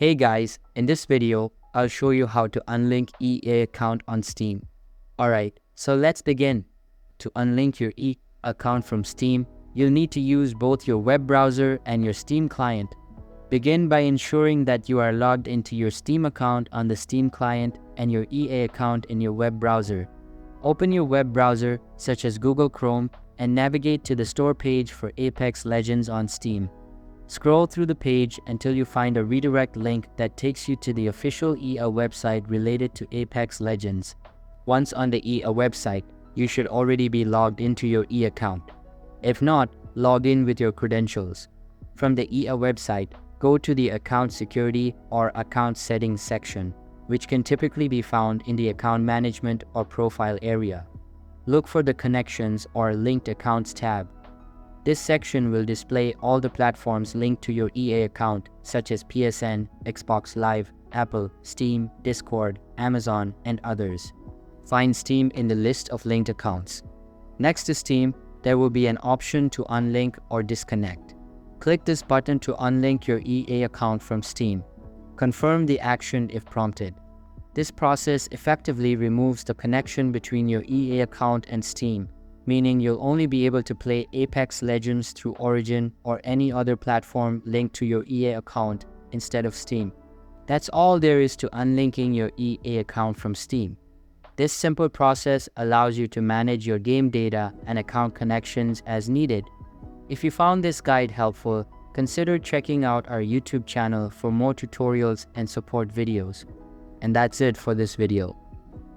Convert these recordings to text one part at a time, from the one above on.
Hey guys, in this video, I'll show you how to unlink EA account on Steam. Alright, so let's begin. To unlink your EA account from Steam, you'll need to use both your web browser and your Steam client. Begin by ensuring that you are logged into your Steam account on the Steam client and your EA account in your web browser. Open your web browser, such as Google Chrome, and navigate to the store page for Apex Legends on Steam. Scroll through the page until you find a redirect link that takes you to the official EA website related to Apex Legends. Once on the EA website, you should already be logged into your EA account. If not, log in with your credentials. From the EA website, go to the Account Security or Account Settings section, which can typically be found in the Account Management or Profile area. Look for the Connections or Linked Accounts tab. This section will display all the platforms linked to your EA account, such as PSN, Xbox Live, Apple, Steam, Discord, Amazon, and others. Find Steam in the list of linked accounts. Next to Steam, there will be an option to unlink or disconnect. Click this button to unlink your EA account from Steam. Confirm the action if prompted. This process effectively removes the connection between your EA account and Steam, meaning you'll only be able to play Apex Legends through Origin or any other platform linked to your EA account instead of Steam. That's all there is to unlinking your EA account from Steam. This simple process allows you to manage your game data and account connections as needed. If you found this guide helpful, consider checking out our YouTube channel for more tutorials and support videos. And that's it for this video.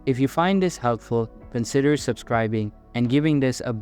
If you find this helpful, consider subscribing and giving this a